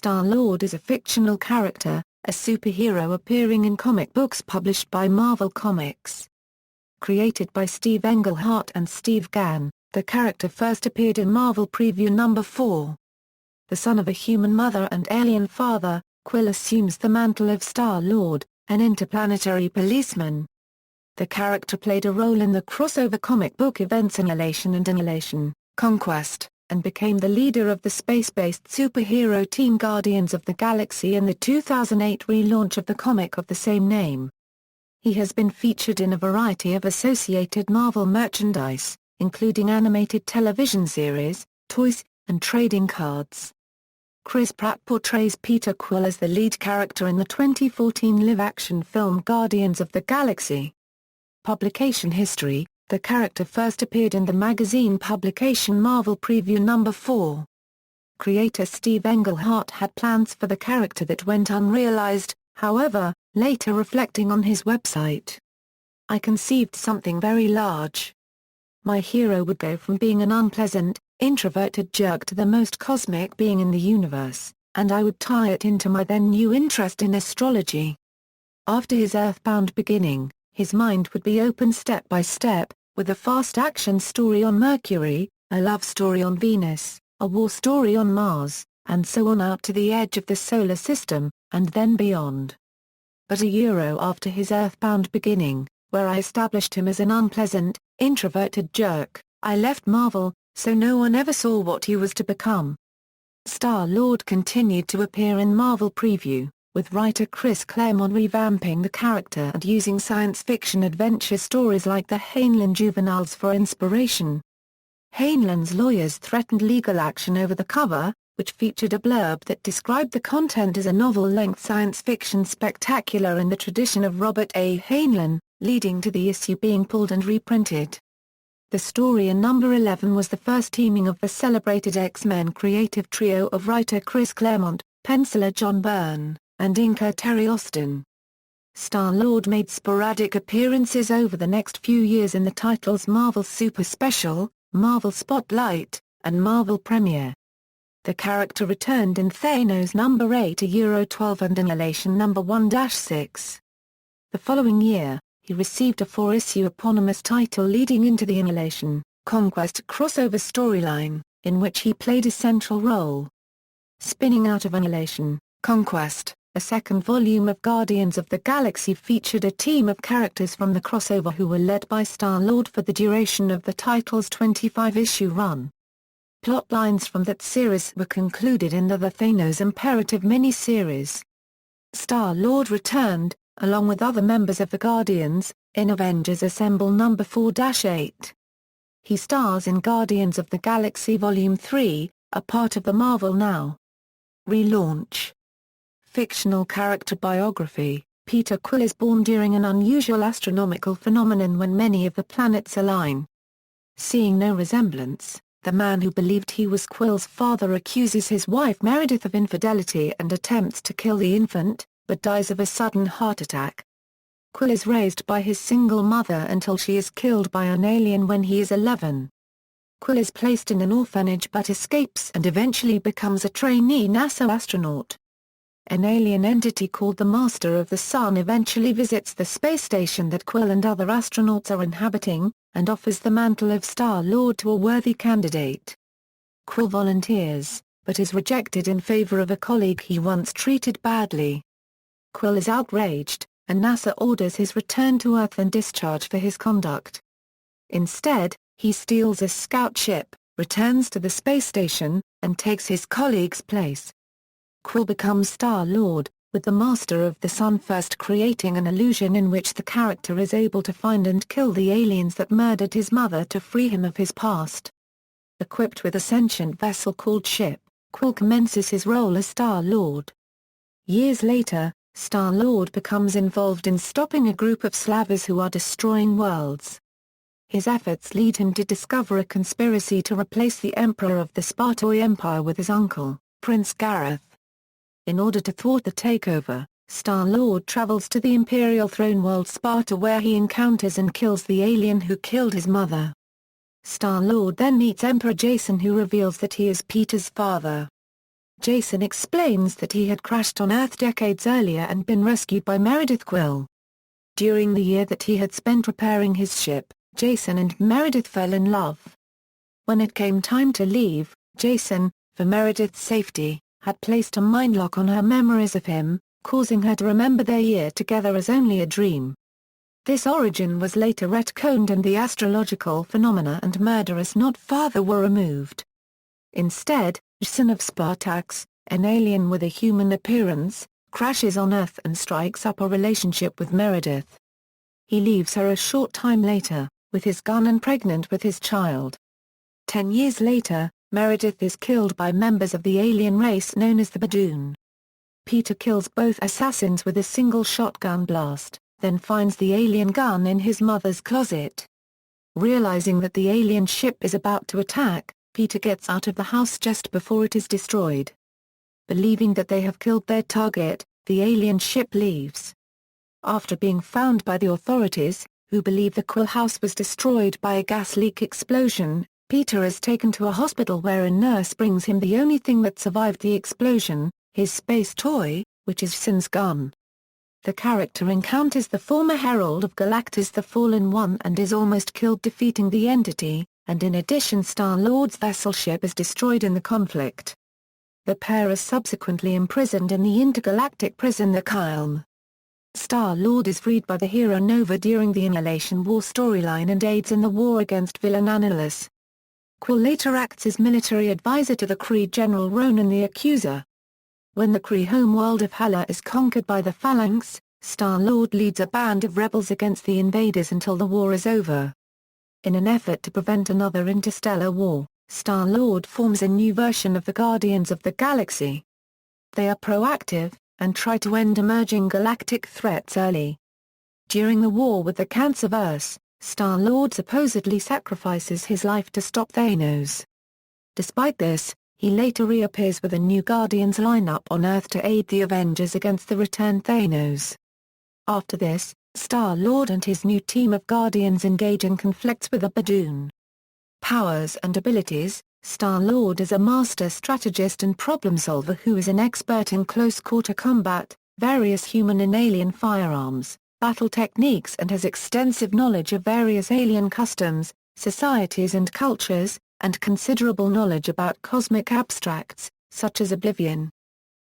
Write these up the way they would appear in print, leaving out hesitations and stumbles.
Star-Lord is a fictional character, a superhero appearing in comic books published by Marvel Comics. Created by Steve Englehart and Steve Gann, the character first appeared in Marvel Preview number 4. The son of a human mother and alien father, Quill assumes the mantle of Star-Lord, an interplanetary policeman. The character played a role in the crossover comic book events Annihilation and Annihilation, Conquest, and became the leader of the space-based superhero team Guardians of the Galaxy in the 2008 relaunch of the comic of the same name. He has been featured in a variety of associated Marvel merchandise, including animated television series, toys, and trading cards. Chris Pratt portrays Peter Quill as the lead character in the 2014 live-action film Guardians of the Galaxy. Publication history: the character first appeared in the magazine publication Marvel Preview number 4. Creator Steve Englehart had plans for the character that went unrealized, however, later reflecting on his website. "I conceived something very large. My hero would go from being an unpleasant, introverted jerk to the most cosmic being in the universe, and I would tie it into my then new interest in astrology. After his earthbound beginning, his mind would be open step by step, with a fast action story on Mercury, a love story on Venus, a war story on Mars, and so on out to the edge of the solar system, and then beyond. But a year after his earthbound beginning, where I established him as an unpleasant, introverted jerk, I left Marvel, so no one ever saw what he was to become." Star-Lord continued to appear in Marvel Preview, with writer Chris Claremont revamping the character and using science fiction adventure stories like the Heinlein Juveniles for inspiration. Heinlein's lawyers threatened legal action over the cover, which featured a blurb that described the content as a novel-length science fiction spectacular in the tradition of Robert A. Heinlein, leading to the issue being pulled and reprinted. The story in number 11 was the first teaming of the celebrated X-Men creative trio of writer Chris Claremont, penciler John Byrne, and inker Terry Austin. Star-Lord made sporadic appearances over the next few years in the titles Marvel Super Special, Marvel Spotlight, and Marvel Premiere. The character returned in Thanos number 8 to Euro 12 and Annihilation number 1-6. The following year, he received a 4-issue eponymous title leading into the Annihilation, Conquest crossover storyline, in which he played a central role. Spinning out of Annihilation, Conquest, a second volume of Guardians of the Galaxy featured a team of characters from the crossover who were led by Star-Lord for the duration of the title's 25-issue run. Plotlines from that series were concluded in the Thanos Imperative mini-series. Star-Lord returned, along with other members of the Guardians, in Avengers Assemble number 4-8. He stars in Guardians of the Galaxy Volume 3, a part of the Marvel Now! Relaunch. Fictional character biography: Peter Quill is born during an unusual astronomical phenomenon when many of the planets align. Seeing no resemblance, the man who believed he was Quill's father accuses his wife Meredith of infidelity and attempts to kill the infant, but dies of a sudden heart attack. Quill is raised by his single mother until she is killed by an alien when he is 11. Quill is placed in an orphanage but escapes and eventually becomes a trainee NASA astronaut. An alien entity called the Master of the Sun eventually visits the space station that Quill and other astronauts are inhabiting, and offers the mantle of Star-Lord to a worthy candidate. Quill volunteers, but is rejected in favor of a colleague he once treated badly. Quill is outraged, and NASA orders his return to Earth and discharge for his conduct. Instead, he steals a scout ship, returns to the space station, and takes his colleague's place. Quill becomes Star-Lord, with the Master of the Sun first creating an illusion in which the character is able to find and kill the aliens that murdered his mother to free him of his past. Equipped with a sentient vessel called Ship, Quill commences his role as Star-Lord. Years later, Star-Lord becomes involved in stopping a group of slavers who are destroying worlds. His efforts lead him to discover a conspiracy to replace the Emperor of the Spartoid Empire with his uncle, Prince Gareth. In order to thwart the takeover, Star-Lord travels to the Imperial throne world Sparta where he encounters and kills the alien who killed his mother. Star-Lord then meets Emperor Jason who reveals that he is Peter's father. Jason explains that he had crashed on Earth decades earlier and been rescued by Meredith Quill. During the year that he had spent repairing his ship, Jason and Meredith fell in love. When it came time to leave, Jason, for Meredith's safety, had placed a mind lock on her memories of him, causing her to remember their year together as only a dream. This origin was later retconned and the astrological phenomena and murderous not father were removed. Instead, Jason of Spartax, an alien with a human appearance, crashes on Earth and strikes up a relationship with Meredith. He leaves her a short time later, with his gun and pregnant with his child. 10 years later, Meredith is killed by members of the alien race known as the Badoon. Peter kills both assassins with a single shotgun blast, then finds the alien gun in his mother's closet. Realizing that the alien ship is about to attack, Peter gets out of the house just before it is destroyed. Believing that they have killed their target, the alien ship leaves. After being found by the authorities, who believe the Quill house was destroyed by a gas leak explosion, Peter is taken to a hospital where a nurse brings him the only thing that survived the explosion, his space toy, which is Jason's gun. The character encounters the former Herald of Galactus the Fallen One and is almost killed defeating the entity, and in addition Star-Lord's vessel ship is destroyed in the conflict. The pair are subsequently imprisoned in the intergalactic prison the Quill. Star-Lord is freed by the hero Nova during the Annihilation War storyline and aids in the war against villain Annihilus. Quill later acts as military advisor to the Kree General Ronan the Accuser. When the Kree homeworld of Hala is conquered by the Phalanx, Star-Lord leads a band of rebels against the invaders until the war is over. In an effort to prevent another interstellar war, Star-Lord forms a new version of the Guardians of the Galaxy. They are proactive, and try to end emerging galactic threats early. During the war with the Cancerverse, Star-Lord supposedly sacrifices his life to stop Thanos. Despite this, he later reappears with a new Guardians lineup on Earth to aid the Avengers against the returned Thanos. After this, Star-Lord and his new team of Guardians engage in conflicts with the Badoon. Powers and abilities: Star-Lord is a master strategist and problem-solver who is an expert in close-quarter combat, various human and alien firearms, battle techniques and has extensive knowledge of various alien customs, societies and cultures, and considerable knowledge about cosmic abstracts, such as Oblivion.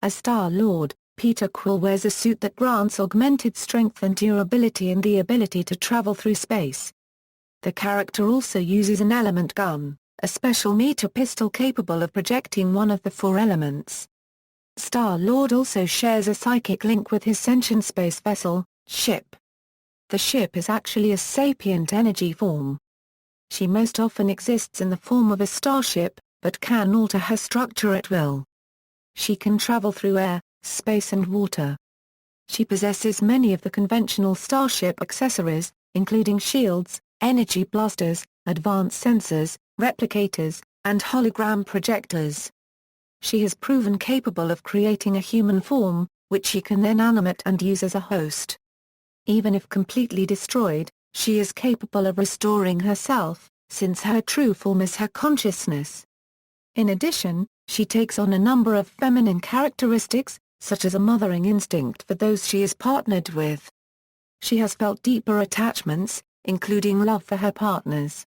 As Star-Lord, Peter Quill wears a suit that grants augmented strength and durability and the ability to travel through space. The character also uses an element gun, a special meter pistol capable of projecting one of the 4 elements. Star-Lord also shares a psychic link with his sentient space vessel, ship. The ship is actually a sapient energy form. She most often exists in the form of a starship, but can alter her structure at will. She can travel through air, space and water. She possesses many of the conventional starship accessories, including shields, energy blasters, advanced sensors, replicators, and hologram projectors. She has proven capable of creating a human form, which she can then animate and use as a host. Even if completely destroyed, she is capable of restoring herself, since her true form is her consciousness. In addition, she takes on a number of feminine characteristics, such as a mothering instinct for those she is partnered with. She has felt deeper attachments, including love for her partners.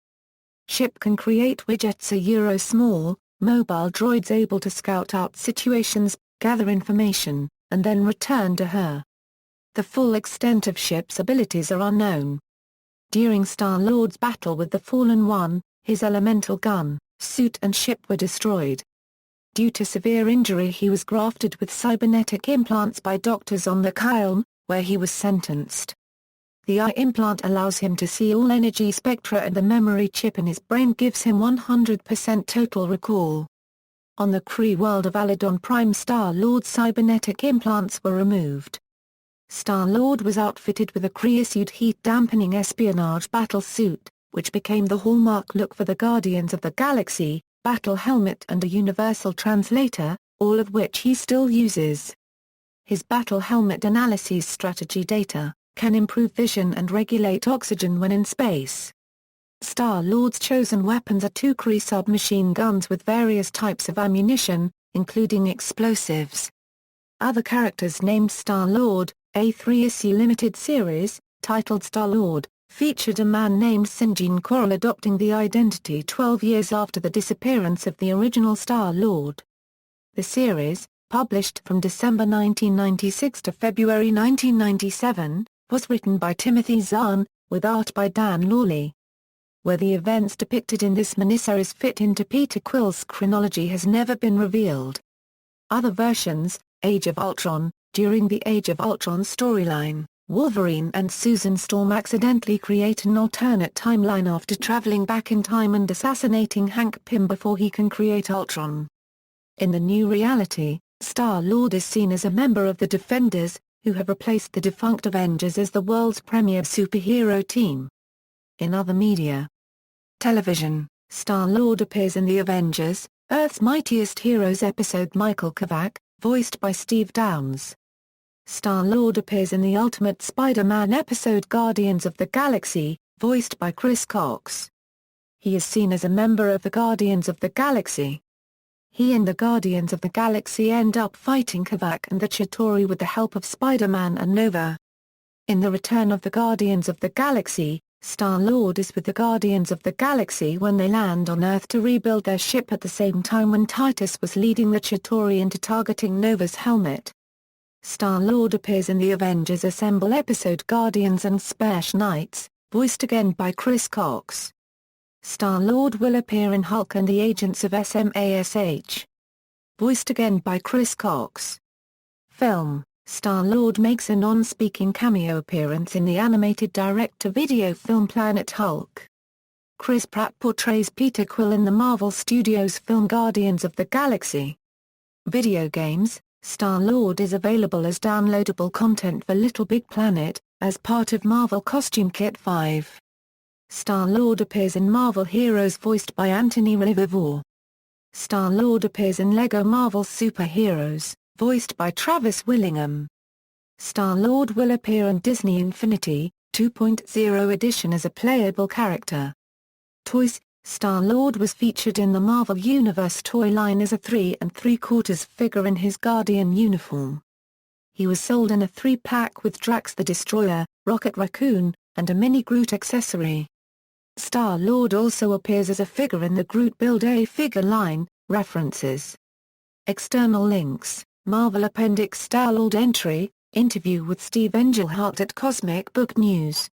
Ship can create widgets small, mobile droids able to scout out situations, gather information, and then return to her. The full extent of Ship's abilities are unknown. During Star-Lord's battle with the Fallen One, his elemental gun, suit and ship were destroyed. Due to severe injury he was grafted with cybernetic implants by doctors on the Quill, where he was sentenced. The eye implant allows him to see all energy spectra and the memory chip in his brain gives him 100% total recall. On the Kree world of Aladon Prime, Star-Lord's cybernetic implants were removed. Star-Lord was outfitted with a Kree-issued heat-dampening espionage battle suit, which became the hallmark look for the Guardians of the Galaxy, battle helmet and a universal translator, all of which he still uses. His battle helmet analyses strategy data, can improve vision and regulate oxygen when in space. Star-Lord's chosen weapons are 2 Kree submachine guns with various types of ammunition, including explosives. Other characters named Star-Lord. A 3-issue limited series, titled Star-Lord, featured a man named Sinjin Coral adopting the identity 12 years after the disappearance of the original Star-Lord. The series, published from December 1996 to February 1997, was written by Timothy Zahn, with art by Dan Lawley. Where the events depicted in this miniseries fit into Peter Quill's chronology has never been revealed. Other versions, Age of Ultron. During the Age of Ultron storyline, Wolverine and Susan Storm accidentally create an alternate timeline after traveling back in time and assassinating Hank Pym before he can create Ultron. In the new reality, Star-Lord is seen as a member of the Defenders, who have replaced the defunct Avengers as the world's premier superhero team. In other media. Television, Star-Lord appears in the Avengers, Earth's Mightiest Heroes episode Michael Kovac, voiced by Steve Downes. Star-Lord appears in the Ultimate Spider-Man episode Guardians of the Galaxy, voiced by Chris Cox. He is seen as a member of the Guardians of the Galaxy. He and the Guardians of the Galaxy end up fighting Kovac and the Chitauri with the help of Spider-Man and Nova. In the Return of the Guardians of the Galaxy, Star-Lord is with the Guardians of the Galaxy when they land on Earth to rebuild their ship at the same time when Titus was leading the Chitauri into targeting Nova's helmet. Star-Lord appears in the Avengers Assemble episode Guardians and Spash Knights, voiced again by Chris Cox. Star-Lord will appear in Hulk and the Agents of SMASH. Voiced again by Chris Cox. Film, Star-Lord makes a non-speaking cameo appearance in the animated direct-to-video film Planet Hulk. Chris Pratt portrays Peter Quill in the Marvel Studios film Guardians of the Galaxy. Video games, Star-Lord is available as downloadable content for Little Big Planet, as part of Marvel Costume Kit 5. Star-Lord appears in Marvel Heroes voiced by Anthony Rivivore. Star-Lord appears in LEGO Marvel Super-Heroes, voiced by Travis Willingham. Star-Lord will appear in Disney Infinity 2.0 edition as a playable character. Toys, Star-Lord was featured in the Marvel Universe toy line as a 3 3/4 figure in his Guardian uniform. He was sold in a 3-pack with Drax the Destroyer, Rocket Raccoon, and a mini Groot accessory. Star-Lord also appears as a figure in the Groot Build-A-Figure line. References. External links, Marvel Appendix Star-Lord entry, interview with Steve Englehart at Cosmic Book News.